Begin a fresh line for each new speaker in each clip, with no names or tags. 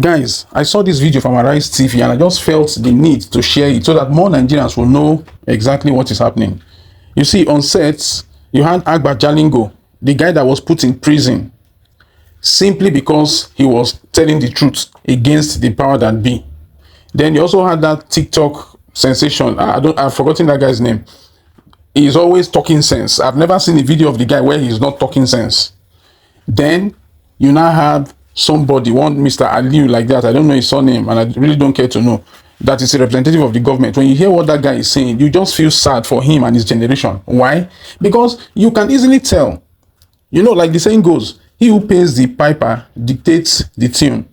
Guys, I saw this video from Arise TV and I just felt the need to share it so that more Nigerians will know exactly what is happening. You see, on sets, you had Agba Jalingo, the guy that was put in prison simply because he was telling the truth against the power that be. Then you also had that TikTok sensation. I've forgotten that guy's name. He's always talking sense. I've never seen a video of the guy where he's not talking sense. Then you now have somebody, one Mr. Aliu like that. I don't know his surname and I really don't care to know. That is a representative of the government. When you hear what that guy is saying, you just feel sad for him and his generation. Why? Because you can easily tell. You know, like the saying goes, he who pays the piper dictates the tune.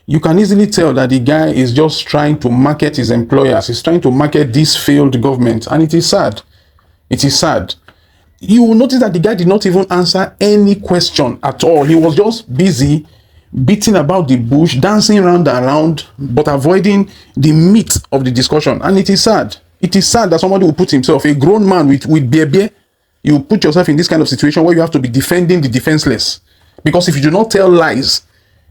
You can easily tell that the guy is just trying to market his employers. He's trying to market this failed government. And it is sad. It is sad. You will notice that the guy did not even answer any question at all. He was just busy beating about the bush, dancing round and around, but avoiding the meat of the discussion. And it is sad. It is sad that somebody will put himself, a grown man with beer, you put yourself in this kind of situation where you have to be defending the defenseless. Because if you do not tell lies,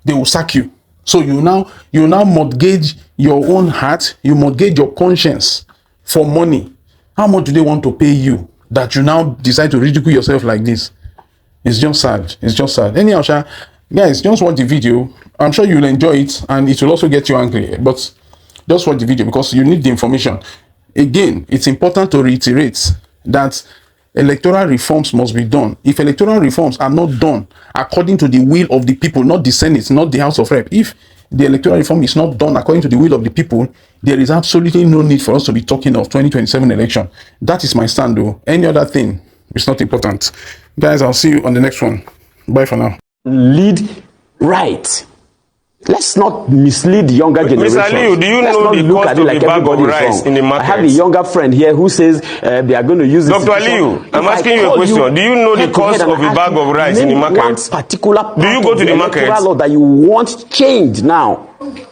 they will sack you. So you now mortgage your own heart, you mortgage your conscience for money. How much do they want to pay you that you now decide to ridicule yourself like this? It's just sad. It's just sad. Anyhow, guys, just watch the video. I'm sure you'll enjoy it and it will also get you angry. But just watch the video because you need the information. Again, it's important to reiterate that electoral reforms must be done. If electoral reforms are not done according to the will of the people, not the Senate, not the House of Rep, if the electoral reform is not done according to the will of the people, there is absolutely no need for us to be talking of 2027 election. That is my stand though. Any other thing is not important. Guys, I'll see you on the next one. Bye for now.
Lead right. Let's not mislead the younger generation.
Mr. Liu, do you know the cost of the bag of rice in the market?
I have a younger friend here who says they are going to use this.
Dr. Liu, I'm asking you a question. Do you know the cost of a bag of rice in the market?
One particular
do you go to the market?
Law that you want changed now.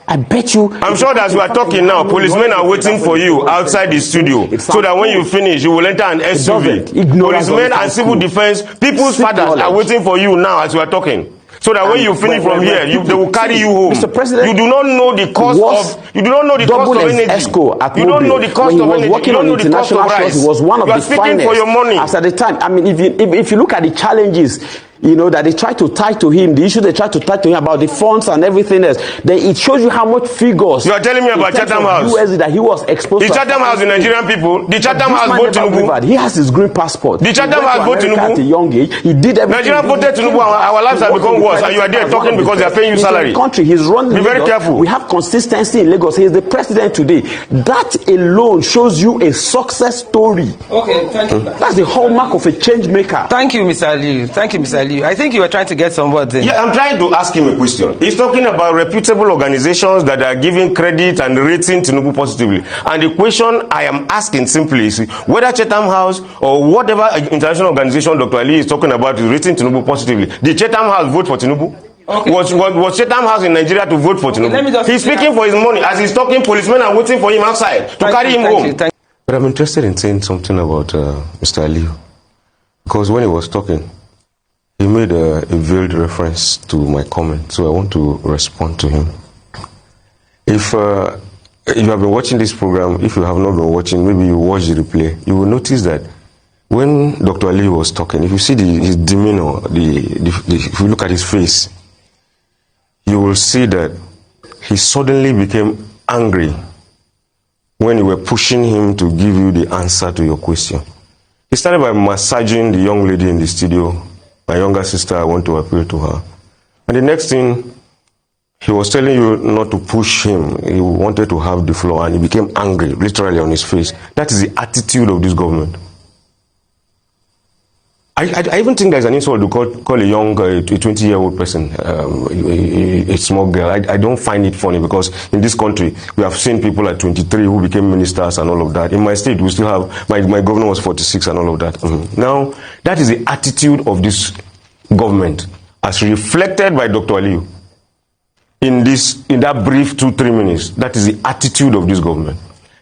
I bet you.
I'm sure that as we are talking now, policemen are waiting for you outside the studio so that when you finish, you will enter an SUV. Policemen and civil defense, people's fathers are waiting for you now as we are talking. So that when you finish from here, they will carry you home.
Mr. President,
you do not know the cost of. You do not know the cost of energy. You don't know the cost of energy. You don't know the cost of rice.
He was one of
you are
the
speaking
finest
for your money.
as at the time. I mean, if you look at the challenges, you know, that they try to tie to him, the issue they try to tie to him about the funds and everything else, then it shows you how much figures.
You are telling me about Chatham House.
USD that he was exposed
the
to.
Chatham House, the Nigerian people. The Chatham House voted Tinubu.
He has his green passport.
The Chatham House voted Tinubu.
At a young age, he did everything.
Nigerian voted Tinubu. Our lives have become worse, and you are there talking because they are paying you salary.
Country, he's running.
Be very careful.
We have consistency in Lagos. He is the president today. That alone shows you a success story.
Okay, thank you.
That's the hallmark of a change maker.
Thank you, Mr. Liu. Thank you, Mr. Liu. I think you were trying to get some words in.
Yeah, I'm trying to ask him a question. He's talking about reputable organizations that are giving credit and rating Tinubu positively. And the question I am asking simply is whether Chatham House or whatever international organization Dr. Ali is talking about is rating Tinubu positively. Did Chatham House vote for Tinubu?
Okay.
Was Chatham House in Nigeria to vote for Tinubu? He's speaking for his money. As he's talking, policemen are waiting for him outside to carry him home.
But I'm interested in saying something about Mr. Ali. Because when he was talking, he made a veiled reference to my comment, so I want to respond to him. If you have been watching this program, if you have not been watching, maybe you watch the replay, you will notice that when Dr. Ali was talking, if you see his demeanor, if you look at his face, you will see that he suddenly became angry when you were pushing him to give you the answer to your question. He started by massaging the young lady in the studio. My younger sister, I want to appeal to her. And the next thing, he was telling you not to push him. He wanted to have the floor and he became angry, literally on his face. That is the attitude of this government. I even think there's an insult to call a young, a 20-year-old person a small girl. I don't find it funny because in this country, we have seen people at 23 who became ministers and all of that. In my state, we still have, my governor was 46 and all of that. Now, that is the attitude of this government as reflected by Dr. Aliu. In that brief 2-3 minutes, that is the attitude of this government.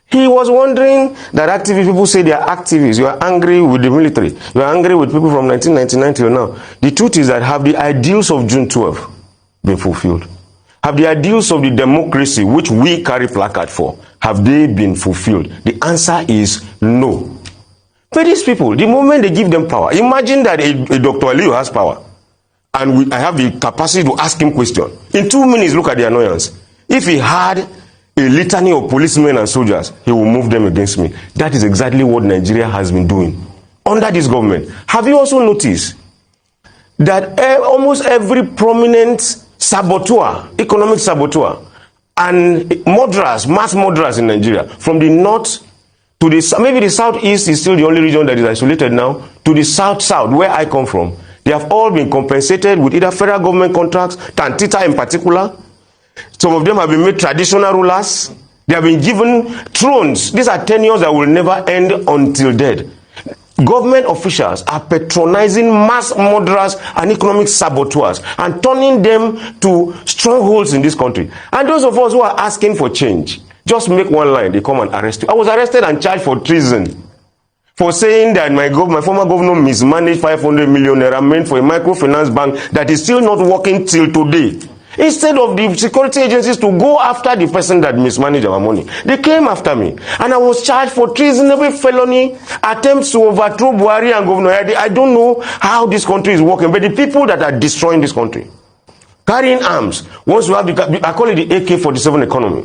He was wondering that activists, people say they are activists. You are angry with the military. You are angry with people from 1999 till now. The truth is that have the ideals of June 12 been fulfilled?
Have the ideals of the democracy which we carry placard for, have they been fulfilled? The answer is no. But these people, the moment they give them power, imagine that a Dr. Aliyu has power, and I have the capacity to ask him questions. In 2 minutes, look at the annoyance. If he had a litany of policemen and soldiers, he will move them against me. That is exactly what Nigeria has been doing under this government. Have you also noticed that almost every prominent saboteur, economic saboteur, and murderers, mass murderers in Nigeria, from the north to the, maybe the southeast is still the only region that is isolated now, to the south, where I come from, they have all been compensated with either federal government contracts, Tantita in particular. Some of them have been made traditional rulers. They have been given thrones. These are tenures that will never end until dead. Government officials are patronizing mass murderers and economic saboteurs and turning them to strongholds in this country. And those of us who are asking for change, just make one line, they come and arrest you. I was arrested and charged for treason for saying that my former governor mismanaged 500 million naira meant for a microfinance bank that is still not working till today. Instead of the security agencies to go after the person that mismanaged our money, they came after me. And I was charged for treasonable felony, attempts to overthrow Buhari and Governor Yadi. I don't know how this country is working, but the people that are destroying this country, carrying arms, once you have I call it the AK-47 economy.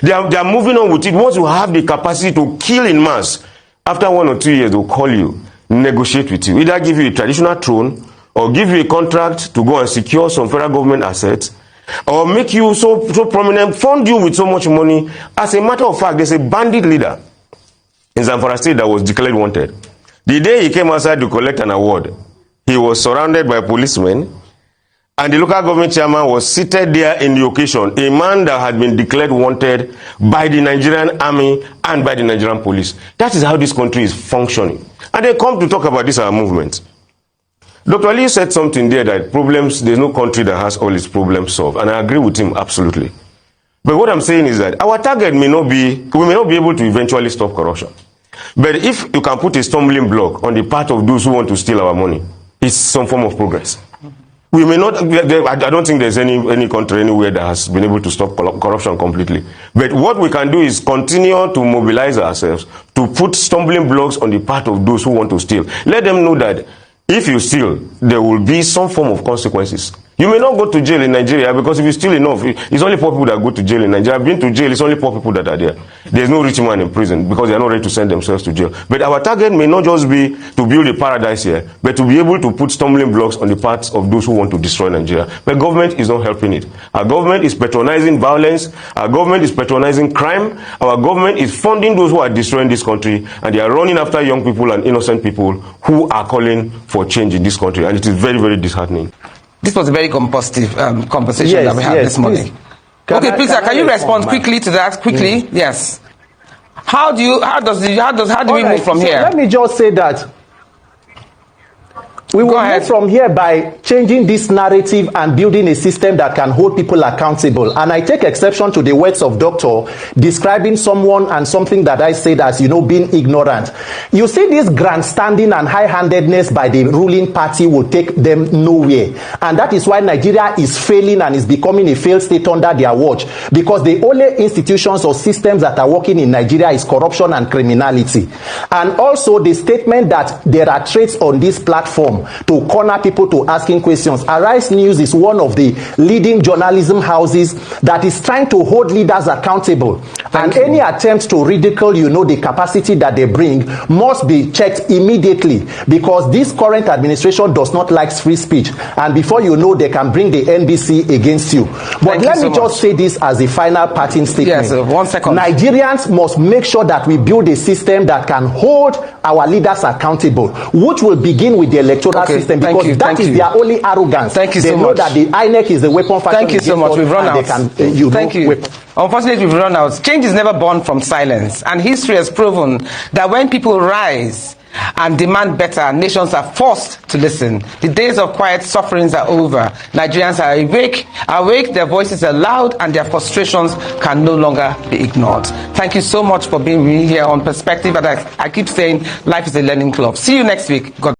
They are moving on with it. Once you have the capacity to kill in mass, after 1 or 2 years, they'll call you, negotiate with you, either give you a traditional throne, or give you a contract to go and secure some federal government assets, or make you so prominent, fund you with so much money. As a matter of fact, there's a bandit leader in Zamfara State that was declared wanted. The day he came outside to collect an award, he was surrounded by policemen, and the local government chairman was seated there in the occasion, a man that had been declared wanted by the Nigerian army and by the Nigerian police. That is how this country is functioning. And they come to talk about this, our movement. Dr. Ali said something there that there's no country that has all its problems solved. And I agree with him absolutely. But what I'm saying is that our target we may not be able to eventually stop corruption. But if you can put a stumbling block on the part of those who want to steal our money, it's some form of progress. We may not, I don't think there's any country anywhere that has been able to stop corruption completely. But what we can do is continue to mobilize ourselves to put stumbling blocks on the part of those who want to steal. Let them know that if you steal, there will be some form of consequences. You may not go to jail in Nigeria because if you steal enough, it's only poor people that go to jail in Nigeria. I've been to jail, it's only poor people that are there. There's no rich man in prison because they are not ready to send themselves to jail. But our target may not just be to build a paradise here, but to be able to put stumbling blocks on the parts of those who want to destroy Nigeria. But government is not helping it. Our government is patronizing violence. Our government is patronizing crime. Our government is funding those who are destroying this country, and they are running after young people and innocent people who are calling for change in this country. And it is very, very disheartening.
This was a very compositive conversation that we had this morning. Can you respond quickly to that? Quickly, yes. How do we move from here?
Let me just say that we will move from here by changing this narrative and building a system that can hold people accountable. And I take exception to the words of Doctor describing someone and something that I said as, being ignorant. You see, this grandstanding and high-handedness by the ruling party will take them nowhere. And that is why Nigeria is failing and is becoming a failed state under their watch. Because the only institutions or systems that are working in Nigeria is corruption and criminality. And also the statement that there are traits on this platform to corner people to asking questions. Arise News is one of the leading journalism houses that is trying to hold leaders accountable. And any attempt to ridicule, the capacity that they bring must be checked immediately, because this current administration does not like free speech. And before you know, they can bring the NBC against you. But let me just say this as a final parting statement.
Yes, 1 second.
Nigerians must make sure that we build a system that can hold our leaders accountable, which will begin with the electoral system, because that is their only arrogance.
Thank you
they
so
know
much.
that the INEC is the weapon factor.
Thank you so much. We've run out.
Thank you.
Unfortunately, we've run out. Change is never born from silence, and history has proven that when people rise and demand better, nations are forced to listen. The days of quiet sufferings are over. Nigerians are awake, their voices are loud, and their frustrations can no longer be ignored. Thank you so much for being with me here on Perspective. And I keep saying, life is a learning club. See you next week. God